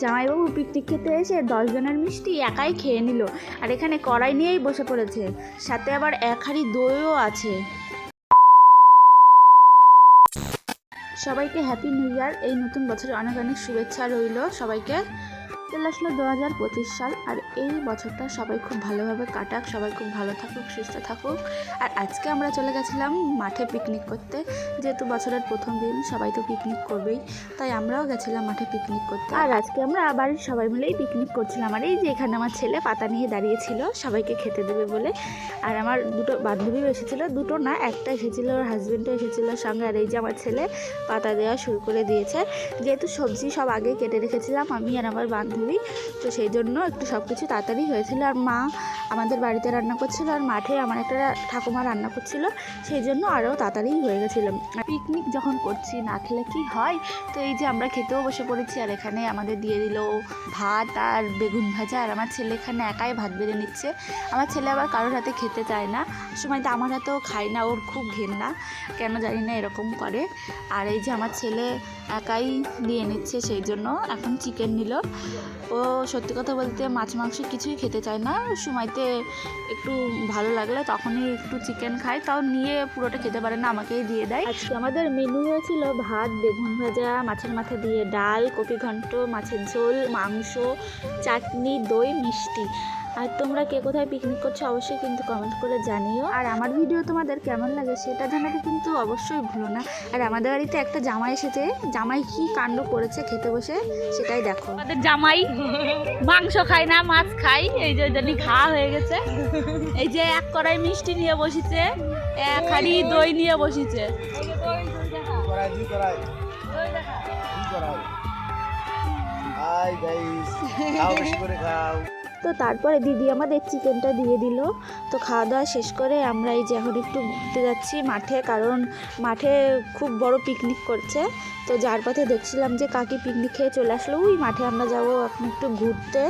জামাইবাবু পিকনিক খেতে এসে 10 জনের মিষ্টি একাই খেয়ে নিল, আর এখানে কড়াই নিয়েই বসে পড়েছে, সাথে আবার 1 হাঁড়ি দইও আছে। সবাইকে হ্যাপি নিউ ইয়ার, এই নতুন বছরে অনেক অনেক শুভেচ্ছা রইল সবাইকে। চলে আসলো 2025 সাল, আর এই বছরটা সবাই খুব ভালোভাবে কাটাক, সবাই খুব ভালো থাকুক, সুস্থ থাকুক। আর আজকে আমরা চলে গেছিলাম মাঠে পিকনিক করতে, যেহেতু বছরের প্রথম দিন সবাই তো পিকনিক করবেই, তাই আমরাও গেছিলাম মাঠে পিকনিক করতে। আর আজকে আমরা বাড়ির সবাই মিলেই পিকনিক করছিলাম। আর এই যে এখানে আমার ছেলে পাতা নিয়ে দাঁড়িয়েছিল সবাইকে খেতে দেবে বলে। আর আমার দুটো বান্ধবীও এসেছিলো, দুটো না একটা এসেছিলো, ওর হাজব্যান্ডও এসেছিলো সঙ্গে। আর এই যে আমার ছেলে পাতা দেওয়া শুরু করে দিয়েছে, যেহেতু সবজি সব আগে কেটে রেখেছিলাম আমি আর আমার বান্ধবী, তো সেই জন্য একটু সব কিছু তাড়াতাড়ি হয়েছিল। আর মা আমাদের বাড়িতে রান্না করছিল, আর মাঠে আমার একটা ঠাকুমা রান্না করছিল, সেই জন্য আরও তাড়াতাড়ি হয়ে গেছিলাম। পিকনিক যখন করছি না খেলে কি হয়, তো এই যে আমরা খেতেও বসে পড়েছি। আর এখানে আমাদের দিয়ে দিল ভাত আর বেগুন ভাজা, আর আমার ছেলে এখানে একাই ভাত বেড়ে নিচ্ছে। আমার ছেলে আবার কারোর হাতে খেতে চায় না, সময় তো আমার হাতেও খায় না, ওর খুব ঘেন্না, কেন জানি না এরকম করে। আর এই যে আমার ছেলে একাই দিয়ে নিচ্ছে, সেই জন্য এখন চিকেন নিল। ও সত্যি কথা বলতে মাছ মাংস কিছুই খেতে চায় না, সময়তে একটু ভালো লাগলে তখনই একটু চিকেন খায়, তাও নিয়ে পুরোটা খেতে পারে না, আমাকেই দিয়ে দেয়। আজকে আমাদের মেনু হয়েছিল ভাত, বেগুন ভাজা, মাছের মাথা দিয়ে ডাল, কপি ঘন্ট, মাছের ঝোল, মাংস, চাটনি, দই, মিষ্টি। আর তোমরা কে কোথায় পিকনিক করছো অবশ্যই কিন্তু কমেন্ট করে জানিও। আর আমার ভিডিও তোমাদের কেমন লাগে সেটা জানাতে কিন্তু অবশ্যই ভুলো না। আর আমাদের বাড়িতে একটা জামাই এসেছে, জামাই কি কাণ্ড করেছে খেতে বসে সেটাই দেখো। আমাদের জামাই মাংস খায় না, মাছ খাই, এই যে জানি খাওয়া হয়ে গেছে। এই যে 1 কড়াই মিষ্টি নিয়ে বসেছে, 1 হাঁড়ি দই নিয়ে বসেছে। তো তারপরে দিদি আমাদের চিকেনটা দিয়ে দিল। তো খাওয়া দাওয়া শেষ করে আমরা এই যে এখন একটু ঘুরতে যাচ্ছি মাঠে, কারণ মাঠে খুব বড় পিকনিক করছে। তো যার পথে দেখছিলাম যে কাকি পিকনিক খেয়ে চলে আসলো, ওই মাঠে আমরা যাবো এখন একটু ঘুরতে।